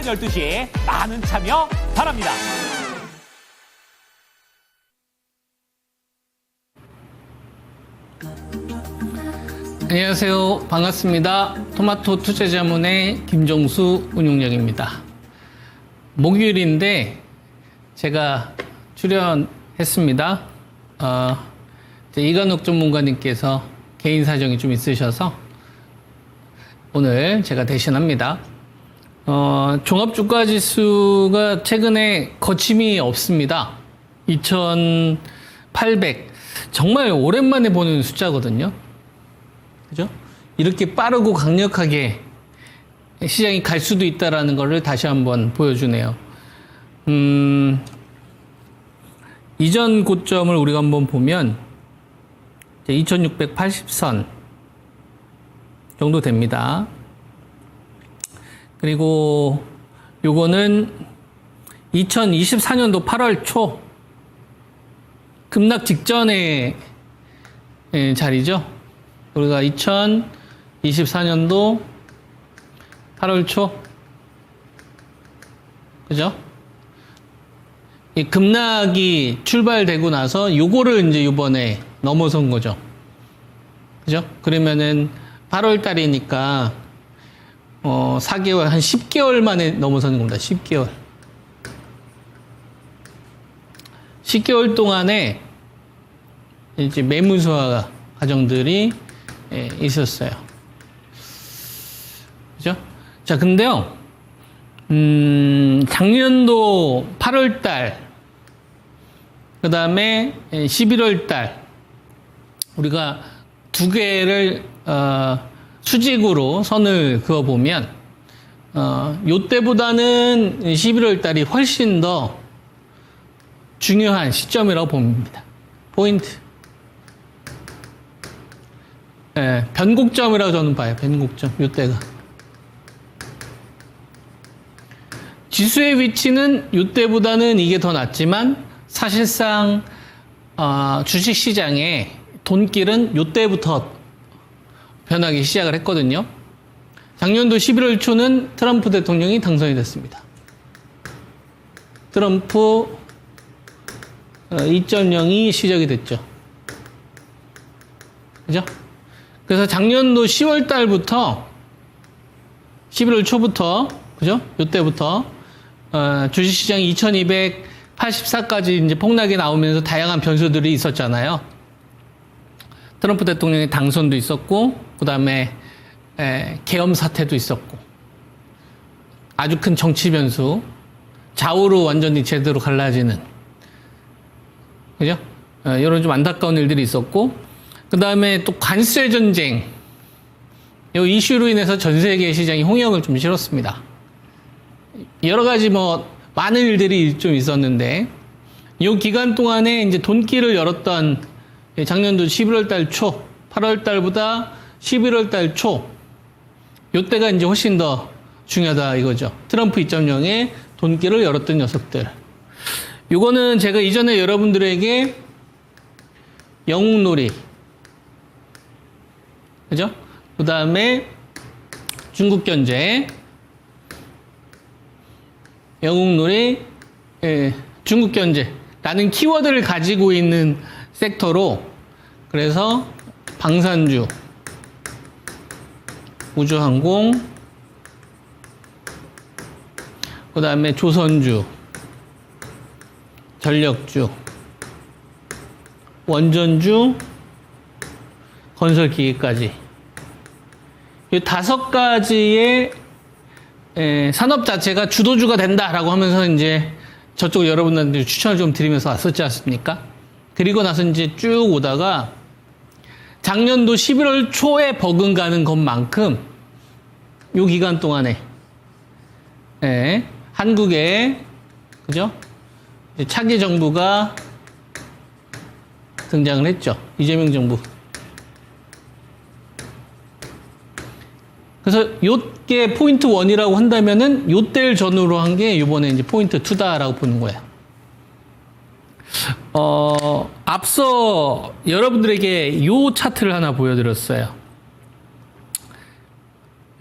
12시에 많은 참여 바랍니다. 안녕하세요. 반갑습니다. 토마토 투자자문의 김종수 운용력입니다. 목요일인데 제가 출연했습니다. 이관욱 전문가님께서 개인 사정이 좀 있으셔서 오늘 제가 대신합니다. 종합주가지수가 최근에 거침이 없습니다. 2800 정말 오랜만에 보는 숫자거든요. 그죠? 이렇게 빠르고 강력하게 시장이 갈 수도 있다라는 것을 다시 한번 보여주네요. 이전 고점을 우리가 한번 보면 2680선 정도 됩니다. 그리고 요거는 2024년도 8월 초 급락 직전의 자리죠. 우리가 2024년도 8월 초 그죠? 이 급락이 출발되고 나서 요거를 이제 요번에 넘어선 거죠. 그죠? 그러면은 8월 달이니까 4개월 한 10개월 만에 넘어서는 겁니다. 10개월. 10개월 동안에 이제 매무수화 과정들이 있었어요. 그죠? 자, 근데요, 작년도 8월 달, 그 다음에 11월 달, 우리가 두 개를, 수직으로 선을 그어보면, 요때보다는 11월 달이 훨씬 더 중요한 시점이라고 봅니다. 포인트. 예, 변곡점이라고 저는 봐요. 변곡점. 요때가. 지수의 위치는 요때보다는 이게 더 낫지만 사실상 주식시장의 돈길은 요때부터 변하기 시작을 했거든요. 작년도 11월 초는 트럼프 대통령이 당선이 됐습니다. 트럼프 2.0이 시작이 됐죠. 그죠? 그래서 작년도 10월 달부터 11월 초부터 그죠? 요때부터 주식시장이 2284까지 이제 폭락이 나오면서 다양한 변수들이 있었잖아요. 트럼프 대통령의 당선도 있었고 그다음에 계엄 사태도 있었고 아주 큰 정치 변수 좌우로 완전히 제대로 갈라지는 그죠? 이런 좀 안타까운 일들이 있었고 그 다음에 또 관세 전쟁 이 이슈로 인해서 전 세계 시장이 홍역을 좀 실었습니다. 여러 가지 많은 일들이 좀 있었는데 이 기간 동안에 이제 돈길을 열었던 작년도 11월 달 초, 8월 달보다 11월 달 초 요때가 이제 훨씬 더 중요하다 이거죠. 트럼프 2.0의 돈길을 열었던 녀석들. 요거는 제가 이전에 여러분들에게 영웅놀이 그죠? 그 다음에 중국견제, 영웅놀이, 중국견제라는 키워드를 가지고 있는 섹터로 그래서 방산주, 우주항공, 그 다음에 조선주, 전력주, 원전주, 건설기계까지 이 5가지의 산업 자체가 주도주가 된다라고 하면서 이제 저쪽 여러분들한테 추천을 좀 드리면서 왔었지 않습니까? 그리고 나서 이제 쭉 오다가 작년도 11월 초에 버금가는 것만큼 요 기간 동안에 한국에 그죠? 차기 정부가 등장을 했죠. 이재명 정부. 그래서 요게 포인트 1이라고 한다면은 요때를 전후로 한 게 요번에 이제 포인트 2다라고 보는 거예요. 앞서 여러분들에게 요 차트를 하나 보여드렸어요.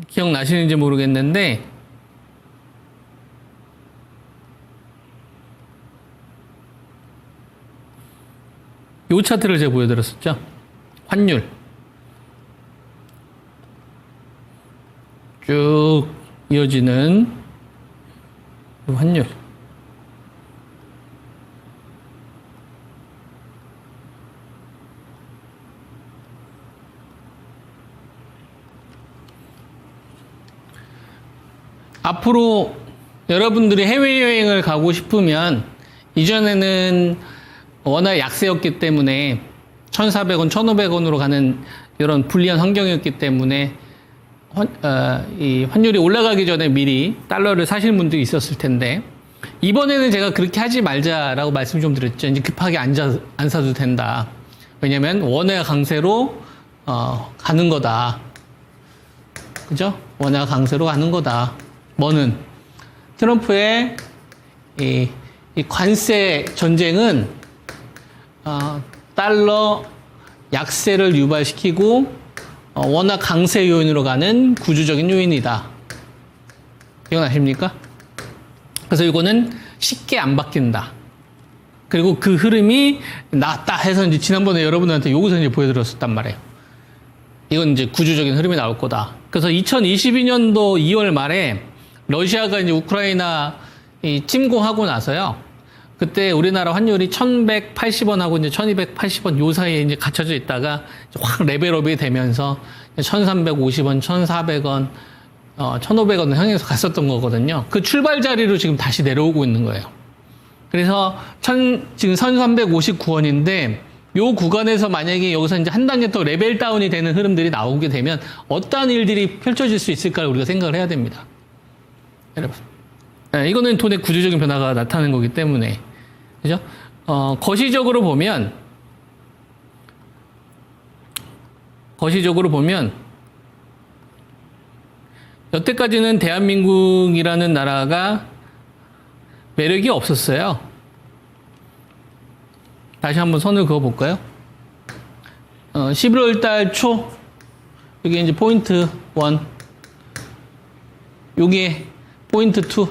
기억나시는지 모르겠는데 요 차트를 제가 보여드렸었죠. 환율. 쭉 이어지는 요 환율. 앞으로 여러분들이 해외여행을 가고 싶으면 이전에는 워낙 약세였기 때문에 1,400원, 1,500원으로 가는 이런 불리한 환경이었기 때문에 이 환율이 올라가기 전에 미리 달러를 사실 분들이 있었을 텐데 이번에는 제가 그렇게 하지 말자라고 말씀 좀 드렸죠. 이제 급하게 안 사도 된다. 왜냐면 원화 강세로 가는 거다. 그죠? 원화 강세로 가는 거다. 뭐는 트럼프의 이 관세 전쟁은 달러 약세를 유발시키고 원화 강세 요인으로 가는 구조적인 요인이다. 이건 아십니까? 그래서 이거는 쉽게 안 바뀐다. 그리고 그 흐름이 낫다 해서 이제 지난번에 여러분들한테 여기서 이제 보여드렸었단 말이에요. 이건 이제 구조적인 흐름이 나올 거다. 그래서 2022년도 2월 말에 러시아가 이제 우크라이나 침공하고 나서요. 그때 우리나라 환율이 1,180원하고 이제 1,280원 요 사이에 이제 갇혀져 있다가 확 레벨업이 되면서 1,350원, 1,400원, 1,500원 향해서 갔었던 거거든요. 그 출발 자리로 지금 다시 내려오고 있는 거예요. 그래서 지금 1,359원인데 요 구간에서 만약에 여기서 이제 한 단계 더 레벨 다운이 되는 흐름들이 나오게 되면 어떠한 일들이 펼쳐질 수 있을까를 우리가 생각을 해야 됩니다. 여러분. 네, 이거는 돈의 구조적인 변화가 나타나는 거기 때문에. 그죠? 거시적으로 보면, 여태까지는 대한민국이라는 나라가 매력이 없었어요. 다시 한번 선을 그어 볼까요? 11월 달 초, 여기 이제 포인트 1, 요게 포인트 2,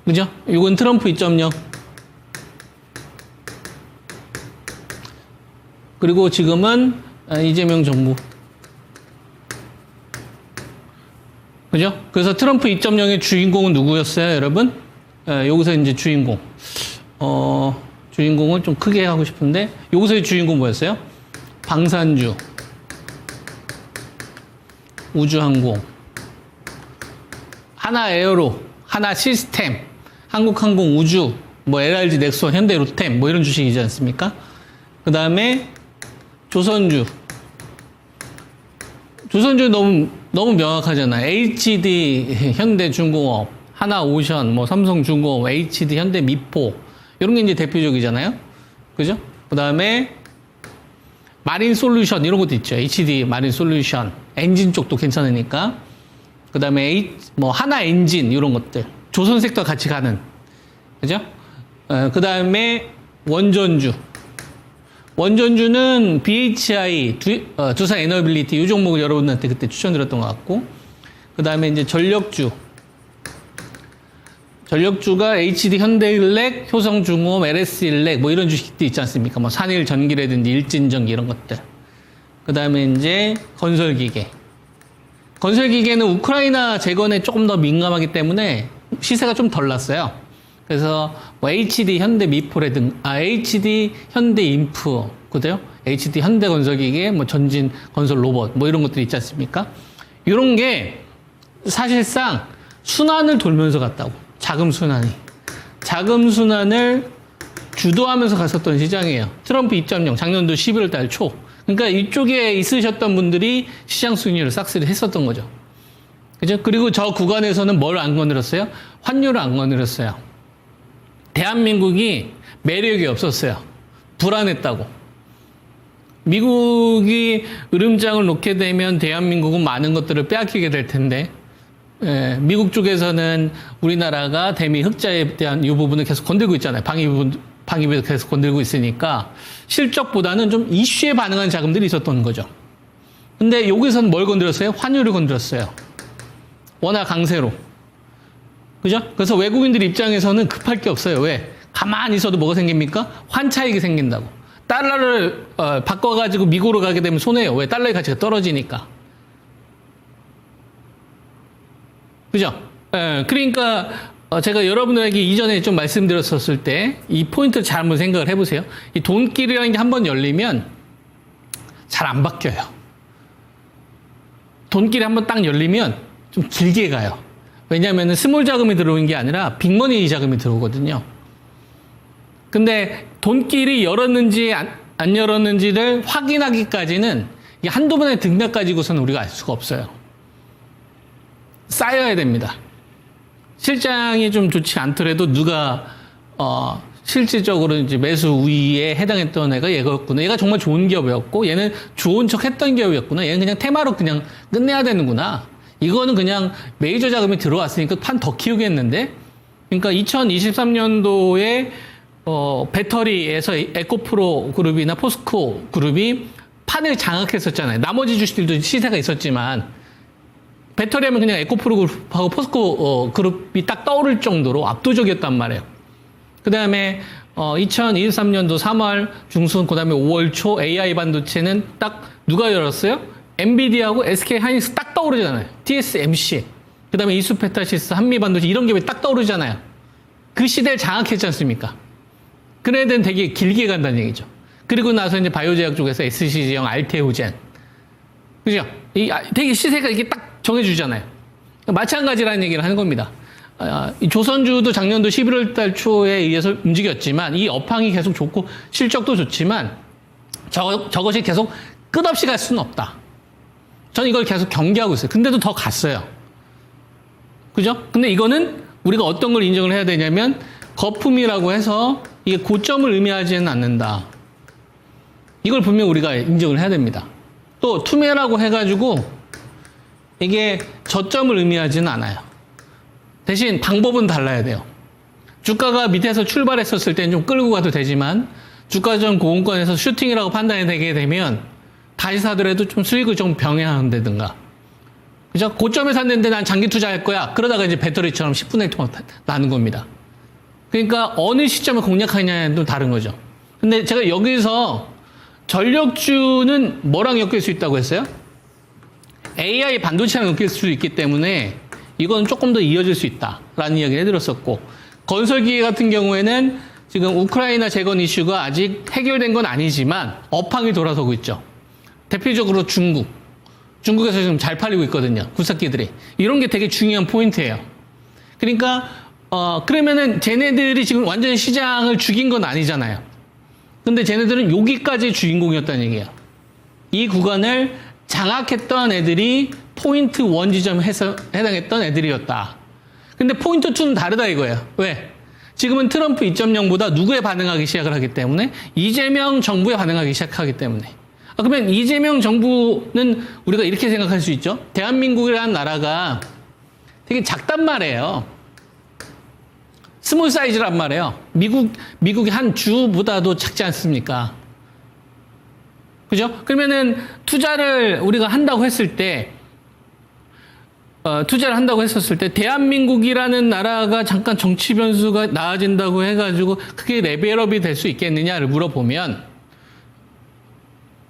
그죠? 요건 트럼프 2.0. 그리고 지금은 이재명 정부. 그죠? 그래서 트럼프 2.0의 주인공은 누구였어요, 여러분? 여기서 이제 주인공. 주인공을 좀 크게 하고 싶은데, 여기서의 주인공 뭐였어요? 방산주, 우주항공, 하나에어로, 하나시스템, 한국항공 우주, 뭐 LRG, 넥스원, 현대, 로템, 뭐 이런 주식이지 않습니까? 그 다음에 조선주. 조선주 너무 명확하잖아. HD, 현대중공업, 하나오션, 뭐 삼성중공업, HD, 현대미포 이런 게 이제 대표적이잖아요. 그죠? 그 다음에 마린솔루션 이런 것도 있죠. HD 마린솔루션, 엔진 쪽도 괜찮으니까. 그 다음에 뭐 하나엔진 이런 것들. 조선 섹터 같이 가는. 그죠? 그 다음에 원전주. 원전주는 BHI, 두산 에너빌리티 이 종목을 여러분한테 그때 추천드렸던 것 같고. 그 다음에 이제 전력주. 전력주가 HD 현대일렉, 효성중공업, LS일렉 뭐 이런 주식도 있지 않습니까? 뭐 산일전기라든지 일진전기 이런 것들. 그 다음에 이제 건설기계. 건설기계는 우크라이나 재건에 조금 더 민감하기 때문에 시세가 좀 덜 났어요. 그래서 뭐 HD 현대미포라든가, HD 현대인프, 그죠? HD 현대건설기계, 뭐 전진 건설 로봇, 뭐 이런 것들이 있지 않습니까? 이런 게 사실상 순환을 돌면서 갔다고. 자금 순환을 주도하면서 갔었던 시장이에요. 트럼프 2.0, 작년도 11월 달 초. 그러니까 이쪽에 있으셨던 분들이 시장 수익률을 싹쓸이 했었던 거죠. 그죠? 그리고 저 구간에서는 뭘 안 건드렸어요? 환율을 안 건드렸어요. 대한민국이 매력이 없었어요. 불안했다고. 미국이 으름장을 놓게 되면 대한민국은 많은 것들을 빼앗기게 될 텐데, 미국 쪽에서는 우리나라가 대미 흑자에 대한 이 부분을 계속 건들고 있잖아요. 방위부를 계속 건들고 있으니까 실적보다는 좀 이슈에 반응한 자금들이 있었던 거죠. 근데 여기서는 뭘 건드렸어요? 환율을 건드렸어요. 원화 강세로. 그죠? 그래서 외국인들 입장에서는 급할 게 없어요. 왜? 가만히 있어도 뭐가 생깁니까? 환차익이 생긴다고. 달러를 바꿔가지고 미국으로 가게 되면 손해요. 왜? 달러의 가치가 떨어지니까. 그죠? 그러니까 제가 여러분들에게 이전에 좀 말씀드렸었을 때 이 포인트를 잘 한번 생각을 해보세요. 이 돈길이라는 게 한번 열리면 잘 안 바뀌어요. 돈길이 한번 딱 열리면 좀 길게 가요. 왜냐하면 스몰 자금이 들어오는 게 아니라 빅머니 자금이 들어오거든요. 근데 돈길이 열었는지 안 열었는지를 확인하기까지는 이게 한두 번의 등락 가지고서는 우리가 알 수가 없어요. 쌓여야 됩니다. 실장이 좀 좋지 않더라도 누가 실질적으로 이제 매수 우위에 해당했던 애가 얘였구나. 얘가 정말 좋은 기업이었고 얘는 좋은 척 했던 기업이었구나. 얘는 그냥 테마로 그냥 끝내야 되는구나. 이거는 그냥 메이저 자금이 들어왔으니까 판 더 키우겠는데. 그러니까 2023년도에 배터리에서 에코프로 그룹이나 포스코 그룹이 판을 장악했었잖아요. 나머지 주식들도 시세가 있었지만 배터리 하면 그냥 에코프로 그룹하고 포스코 그룹이 딱 떠오를 정도로 압도적이었단 말이에요. 그 다음에 2023년도 3월 중순, 그 다음에 5월 초 AI 반도체는 딱 누가 열었어요? 엔비디아하고 SK 하이닉스 딱 떠오르잖아요. TSMC, 그 다음에 이수페타시스, 한미반도체 이런 기업이 딱 떠오르잖아요. 그 시대를 장악했지 않습니까? 그런 애들은 되게 길게 간다는 얘기죠. 그리고 나서 이제 바이오제약 쪽에서 SCG형, 알테오젠. 그죠? 되게 시세가 이게 딱 정해주잖아요. 마찬가지라는 얘기를 하는 겁니다. 이 조선주도 작년도 11월 달 초에 의해서 움직였지만 이 업황이 계속 좋고 실적도 좋지만 저것이 계속 끝없이 갈 수는 없다. 저는 이걸 계속 경계하고 있어요. 근데도 더 갔어요. 그죠? 근데 이거는 우리가 어떤 걸 인정을 해야 되냐면 거품이라고 해서 이게 고점을 의미하지는 않는다. 이걸 분명 우리가 인정을 해야 됩니다. 또 투매라고 해가지고 이게 저점을 의미하지는 않아요. 대신 방법은 달라야 돼요. 주가가 밑에서 출발했었을 때는 좀 끌고 가도 되지만 주가 전 고공권에서 슈팅이라고 판단이 되게 되면 다시 사더라도 좀 수익을 좀 병행한다든가. 그죠? 고점에 샀는데 난 장기 투자할 거야. 그러다가 이제 배터리처럼 10분의 1 통합 나는 겁니다. 그러니까 어느 시점을 공략하냐도 다른 거죠. 근데 제가 여기서 전력주는 뭐랑 엮일 수 있다고 했어요? AI 반도체랑 엮일 수 있기 때문에 이건 조금 더 이어질 수 있다라는 이야기를 해드렸었고, 건설기계 같은 경우에는 지금 우크라이나 재건 이슈가 아직 해결된 건 아니지만 업황이 돌아서고 있죠. 대표적으로 중국에서 지금 잘 팔리고 있거든요. 굴삭기들이. 이런 게 되게 중요한 포인트예요. 그러니까 그러면은 쟤네들이 지금 완전히 시장을 죽인 건 아니잖아요. 근데 쟤네들은 여기까지 주인공이었다는 얘기예요. 이 구간을 장악했던 애들이 포인트 1 지점에 해당했던 애들이었다. 근데 포인트 2는 다르다 이거예요. 왜? 지금은 트럼프 2.0보다 누구에 반응하기 시작을 하기 때문에 이재명 정부에 반응하기 시작하기 때문에. 그러면 이재명 정부는 우리가 이렇게 생각할 수 있죠. 대한민국이라는 나라가 되게 작단 말이에요. 스몰 사이즈란 말이에요. 미국이 한 주보다도 작지 않습니까? 그죠? 그러면은 투자를 우리가 한다고 했을 때, 대한민국이라는 나라가 잠깐 정치 변수가 나아진다고 해가지고 그게 레벨업이 될 수 있겠느냐를 물어보면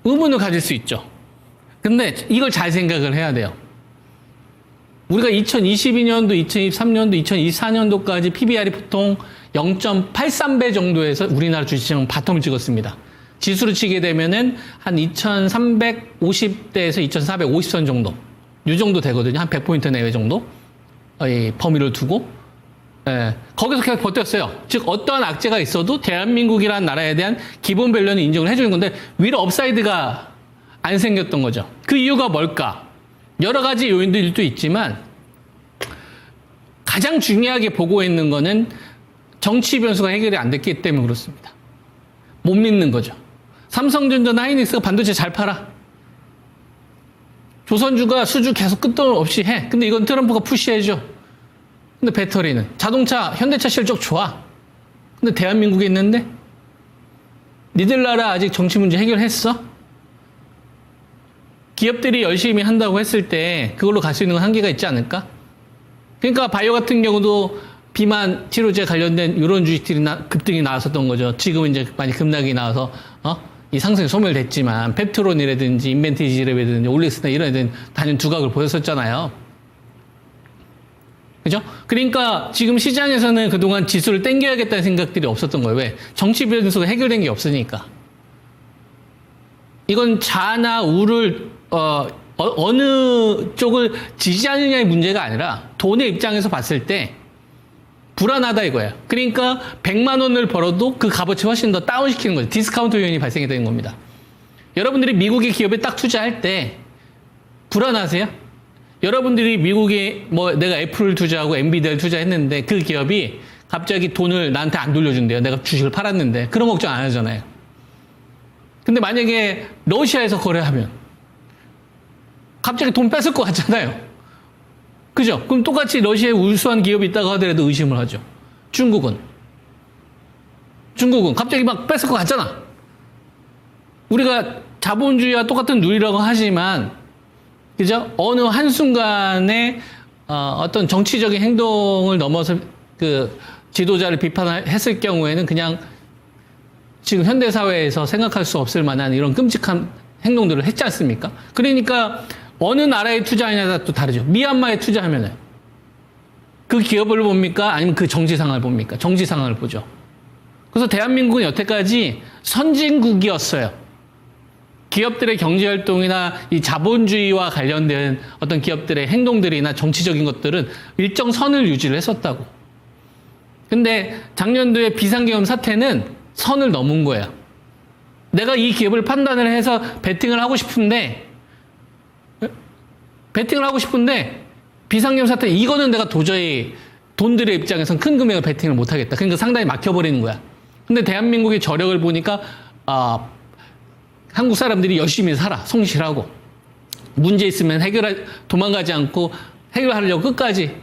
의문을 가질 수 있죠. 근데 이걸 잘 생각을 해야 돼요. 우리가 2022년도, 2023년도, 2024년도까지 PBR이 보통 0.83배 정도에서 우리나라 주식시장 바텀을 찍었습니다. 지수로 치게 되면은 한 2350대에서 2450선 정도. 이 정도 되거든요. 한 100포인트 내외 정도. 이 범위를 두고. 예, 거기서 계속 버텼어요. 즉, 어떠한 악재가 있어도 대한민국이라는 나라에 대한 기본 밸류는 인정을 해주는 건데, 위로 업사이드가 안 생겼던 거죠. 그 이유가 뭘까? 여러 가지 요인들도 있지만, 가장 중요하게 보고 있는 거는 정치 변수가 해결이 안 됐기 때문에 그렇습니다. 못 믿는 거죠. 삼성전자나 하이닉스가 반도체 잘 팔아. 조선주가 수주 계속 끝도 없이 해. 근데 이건 트럼프가 푸시해줘. 근데 배터리는 자동차, 현대차 실적 좋아. 근데 대한민국에 있는데 니들 나라 아직 정치 문제 해결했어? 기업들이 열심히 한다고 했을 때 그걸로 갈 수 있는 건 한계가 있지 않을까? 그러니까 바이오 같은 경우도 비만 치료제 관련된 이런 주식들이 급등이 나왔었던 거죠. 지금은 이제 많이 급락이 나와서 이 상승이 소멸됐지만 펩트론이라든지 인벤티지랩이라든지 올릭스나 이런 애들은 단연 두각을 보였었잖아요. 그죠? 그러니까 지금 시장에서는 그동안 지수를 땡겨야겠다는 생각들이 없었던 거예요. 왜? 정치 변수가 해결된 게 없으니까. 이건 자나 우를 어느 쪽을 지지하느냐의 문제가 아니라 돈의 입장에서 봤을 때 불안하다 이거예요. 그러니까 100만 원을 벌어도 그 값어치 훨씬 더 다운시키는 거죠. 디스카운트 요인이 발생이 되는 겁니다. 여러분들이 미국의 기업에 딱 투자할 때 불안하세요? 여러분들이 미국에 내가 애플을 투자하고 엔비디아를 투자했는데 그 기업이 갑자기 돈을 나한테 안 돌려준대요. 내가 주식을 팔았는데. 그런 걱정 안 하잖아요. 근데 만약에 러시아에서 거래하면 갑자기 돈 뺏을 것 같잖아요. 그죠? 그럼 똑같이 러시아에 울수한 기업이 있다고 하더라도 의심을 하죠. 중국은 갑자기 막 뺏을 것 같잖아. 우리가 자본주의와 똑같은 룰이라고 하지만, 그죠? 어느 한순간에, 어떤 정치적인 행동을 넘어서 그 지도자를 비판했을 경우에는 그냥 지금 현대사회에서 생각할 수 없을 만한 이런 끔찍한 행동들을 했지 않습니까? 그러니까 어느 나라에 투자하냐가 또 다르죠. 미얀마에 투자하면은 그 기업을 봅니까? 아니면 그 정치 상황을 봅니까? 정치 상황을 보죠. 그래서 대한민국은 여태까지 선진국이었어요. 기업들의 경제활동이나 이 자본주의와 관련된 어떤 기업들의 행동들이나 정치적인 것들은 일정 선을 유지를 했었다고. 근데 작년도에 비상계엄 사태는 선을 넘은 거예요. 내가 이 기업을 판단을 해서 베팅을 하고 싶은데 비상계엄 사태 이거는 내가 도저히 돈들의 입장에선 큰 금액을 베팅을 못 하겠다. 그러니까 상당히 막혀버리는 거야. 근데 대한민국의 저력을 보니까 한국 사람들이 열심히 살아, 성실하고 문제 있으면 도망가지 않고 해결하려고 끝까지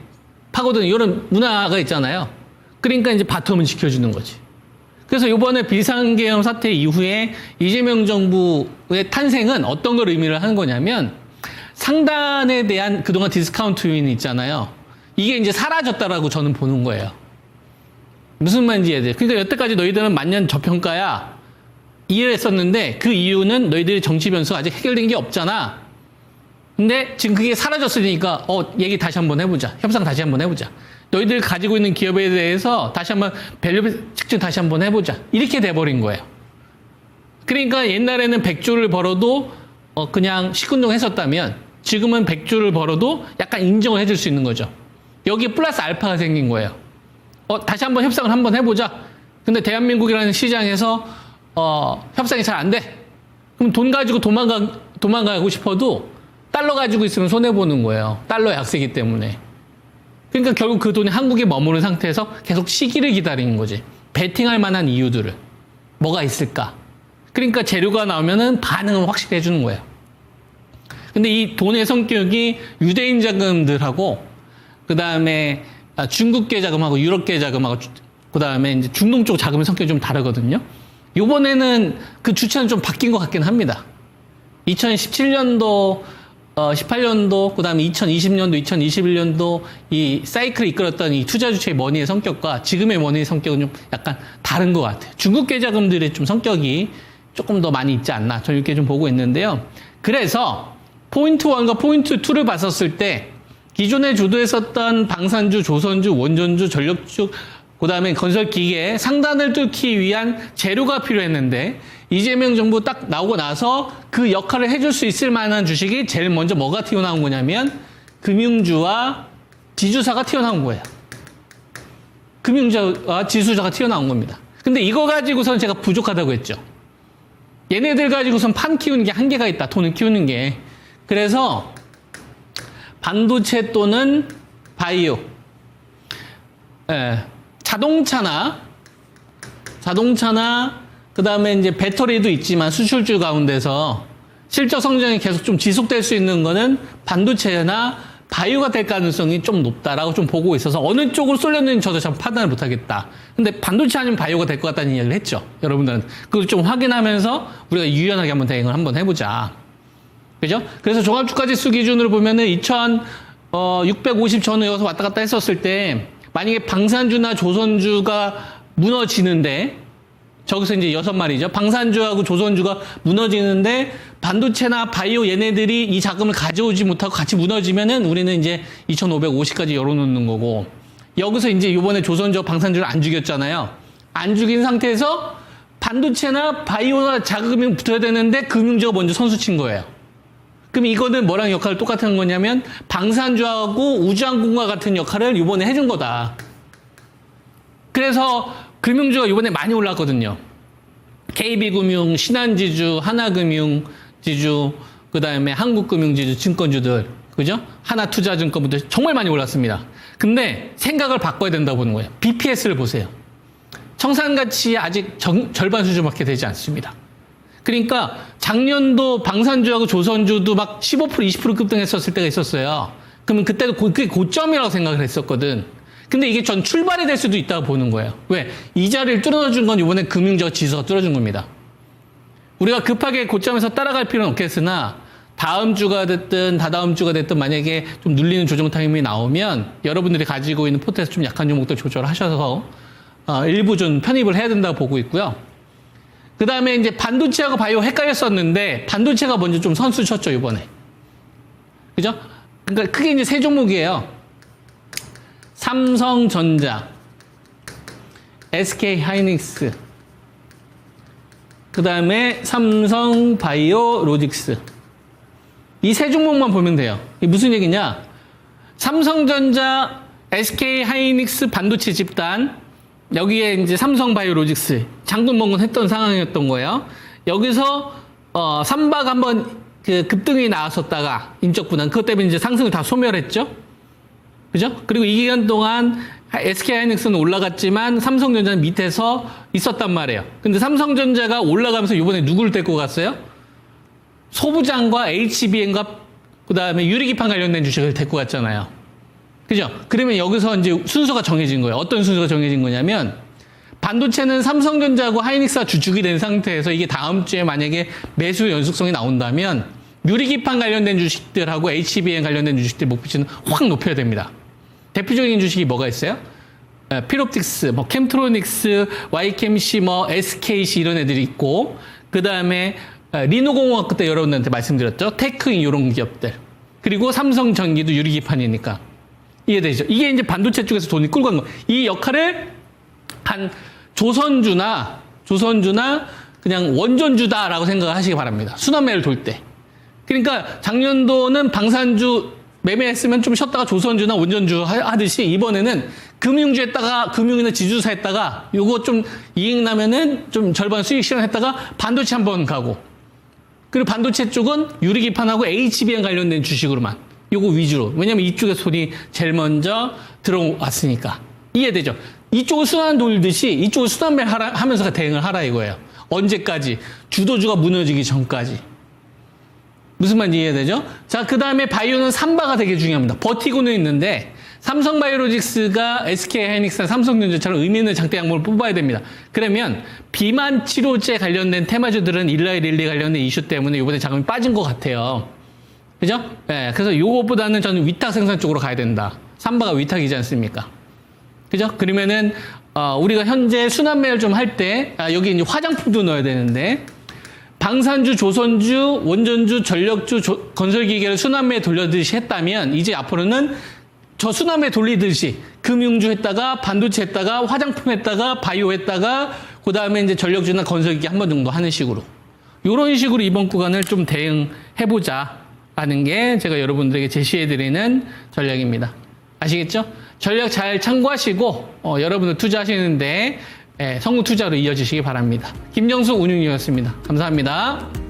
파고드는 이런 문화가 있잖아요. 그러니까 이제 바텀은 지켜주는 거지. 그래서 이번에 비상계엄 사태 이후에 이재명 정부의 탄생은 어떤 걸 의미를 하는 거냐면 상단에 대한 그동안 디스카운트 요인이 있잖아요. 이게 이제 사라졌다라고 저는 보는 거예요. 무슨 말인지 이해돼요. 그러니까 여태까지 너희들은 만년 저평가야 이해했었는데 그 이유는 너희들의 정치 변수가 아직 해결된 게 없잖아. 근데 지금 그게 사라졌으니까 얘기 다시 한번 해보자. 협상 다시 한번 해보자. 너희들 가지고 있는 기업에 대해서 다시 한번 밸류 측정 다시 한번 해보자. 이렇게 돼버린 거예요. 그러니까 옛날에는 100조를 벌어도 그냥 시큰둥 했었다면 지금은 100조를 벌어도 약간 인정을 해줄 수 있는 거죠. 여기에 플러스 알파가 생긴 거예요. 다시 한번 협상을 한번 해보자. 근데 대한민국이라는 시장에서 협상이 잘 안 돼. 그럼 돈 가지고 도망가고 싶어도 달러 가지고 있으면 손해보는 거예요. 달러 약세기 때문에. 그러니까 결국 그 돈이 한국에 머무른 상태에서 계속 시기를 기다리는 거지. 베팅할 만한 이유들을. 뭐가 있을까? 그러니까 재료가 나오면은 반응을 확실히 해주는 거예요. 근데 이 돈의 성격이 유대인 자금들하고, 그 다음에 중국계 자금하고 유럽계 자금하고, 그 다음에 이제 중동 쪽 자금의 성격이 좀 다르거든요. 요번에는 그 주체는 좀 바뀐 것 같긴 합니다. 2017년도, 18년도, 그 다음에 2020년도, 2021년도 이 사이클을 이끌었던 이 투자 주체의 머니의 성격과 지금의 머니의 성격은 좀 약간 다른 것 같아요. 중국계 자금들의 좀 성격이 조금 더 많이 있지 않나. 저는 이렇게 좀 보고 있는데요. 그래서 포인트 1과 포인트 2를 봤었을 때 기존에 주도했었던 방산주, 조선주, 원전주, 전력주, 그 다음에 건설기계 상단을 뚫기 위한 재료가 필요했는데 이재명 정부 딱 나오고 나서 그 역할을 해줄 수 있을 만한 주식이 제일 먼저 뭐가 튀어나온 거냐면 금융주와 지주사가 튀어나온 거예요. 금융주와 지주사가 튀어나온 겁니다. 근데 이거 가지고선 제가 부족하다고 했죠. 얘네들 가지고선 판 키우는 게 한계가 있다. 돈을 키우는 게. 그래서 반도체 또는 바이오, 자동차나 그 다음에 이제 배터리도 있지만 수출주 가운데서 실적 성장이 계속 좀 지속될 수 있는 거는 반도체나 바이오가 될 가능성이 좀 높다라고 좀 보고 있어서 어느 쪽으로 쏠렸는지 저도 잘 판단을 못하겠다. 근데 반도체 아니면 바이오가 될 것 같다는 이야기를 했죠. 여러분들은 그걸 좀 확인하면서 우리가 유연하게 한번 대응을 한번 해보자. 그죠? 그래서 종합주가지수 기준으로 보면은 2650 전후에 와서 왔다 갔다 했었을 때 만약에 방산주나 조선주가 무너지는데, 저기서 이제 6마리죠. 방산주하고 조선주가 무너지는데 반도체나 바이오 얘네들이 이 자금을 가져오지 못하고 같이 무너지면은 우리는 이제 2550까지 열어놓는 거고, 여기서 이제 이번에 조선주와 방산주를 안 죽였잖아요. 안 죽인 상태에서 반도체나 바이오나 자금이 붙어야 되는데 금융주가 먼저 선수 친 거예요. 그럼 이거는 뭐랑 역할을 똑같은 거냐면 방산주하고 우주항공과 같은 역할을 이번에 해준 거다. 그래서 금융주가 이번에 많이 올랐거든요. KB금융, 신한지주, 하나금융지주, 그 다음에 한국금융지주, 증권주들, 그죠? 하나투자증권부터 정말 많이 올랐습니다. 근데 생각을 바꿔야 된다고 보는 거예요. BPS를 보세요. 청산가치 아직 절반 수준밖에 되지 않습니다. 그러니까 작년도 방산주하고 조선주도 막 15%, 20% 급등했었을 때가 있었어요. 그러면 그때도 그게 고점이라고 생각을 했었거든. 근데 이게 전 출발이 될 수도 있다고 보는 거예요. 왜? 이자리를 뚫어준 건 이번에 금융적 지수가 뚫어준 겁니다. 우리가 급하게 고점에서 따라갈 필요는 없겠으나 다음 주가 됐든 다다음 주가 됐든 만약에 좀 눌리는 조정 타임이 나오면 여러분들이 가지고 있는 포트에서 좀 약한 종목들 조절하셔서 일부 좀 편입을 해야 된다고 보고 있고요. 그 다음에 이제 반도체하고 바이오 헷갈렸었는데 반도체가 먼저 좀 선수 쳤죠, 이번에. 그죠? 그러니까 크게 이제 세 종목이에요. 삼성전자, SK하이닉스, 그 다음에 삼성바이오로직스. 이 세 종목만 보면 돼요. 이게 무슨 얘기냐? 삼성전자, SK하이닉스 반도체 집단, 여기에 이제 삼성바이오로직스, 장군mon군 했던 상황이었던 거예요. 여기서, 삼박 한번 그 급등이 나왔었다가, 인적 분할, 그것 때문에 이제 상승을 다 소멸했죠? 그죠? 그리고 이 기간 동안 SK하이닉스는 올라갔지만 삼성전자는 밑에서 있었단 말이에요. 근데 삼성전자가 올라가면서 이번에 누구를 데리고 갔어요? 소부장과 HBM과 그 다음에 유리기판 관련된 주식을 데리고 갔잖아요. 그죠? 그러면 여기서 이제 순서가 정해진 거예요. 어떤 순서가 정해진 거냐면 반도체는 삼성전자하고 하이닉스가 주축이 된 상태에서 이게 다음 주에 만약에 매수 연속성이 나온다면 유리기판 관련된 주식들하고 HBM 관련된 주식들 목표치는 확 높여야 됩니다. 대표적인 주식이 뭐가 있어요? 필옵틱스, 뭐 캠트로닉스, YCMC, 뭐 SKC 이런 애들이 있고, 그 다음에 리노공학 그때 여러분들한테 말씀드렸죠. 테크인 이런 기업들. 그리고 삼성전기도 유리기판이니까 이해되죠? 이게 이제 반도체 쪽에서 돈이 끌고 간 거. 이 역할을 한 조선주나 그냥 원전주다라고 생각을 하시기 바랍니다. 순환매를 돌 때. 그러니까 작년도는 방산주 매매했으면 좀 쉬었다가 조선주나 원전주 하듯이 이번에는 금융주 했다가 금융이나 지주사 했다가 요거 좀 이익 나면은 좀 절반 수익 실현했다가 반도체 한번 가고, 그리고 반도체 쪽은 유리기판하고 HBM 관련된 주식으로만 요거 위주로. 왜냐면 이쪽에서 돈이 제일 먼저 들어왔으니까. 이해되죠? 이쪽을 순환 돌듯이 이쪽을 순환매 하면서 대응을 하라 이거예요. 언제까지? 주도주가 무너지기 전까지. 무슨 말인지 이해되죠? 자, 그 다음에 바이오는 삼바가 되게 중요합니다. 버티고는 있는데 삼성바이오로직스가 SK하이닉스나 삼성전자처럼 의미 있는 장대 양봉을 뽑아야 됩니다. 그러면 비만 치료제 관련된 테마주들은 일라이릴리 관련된 이슈 때문에 이번에 자금이 빠진 것 같아요. 그죠? 네, 그래서 요것보다는 저는 위탁 생산 쪽으로 가야 된다. 삼바가 위탁이지 않습니까? 그죠? 그러면은 우리가 현재 순환매를 좀 할 때 여기 이제 화장품도 넣어야 되는데 방산주, 조선주, 원전주, 전력주, 건설기계를 순환매에 돌려듯이 했다면 이제 앞으로는 저 순환매 돌리듯이 금융주 했다가 반도체 했다가 화장품 했다가 바이오 했다가 그 다음에 이제 전력주나 건설기계 한 번 정도 하는 식으로 이런 식으로 이번 구간을 좀 대응해보자 라는 게 제가 여러분들에게 제시해드리는 전략입니다. 아시겠죠? 전략 잘 참고하시고 여러분들 투자하시는데 성공 투자로 이어지시기 바랍니다. 김정숙 운용위원이었습니다. 감사합니다.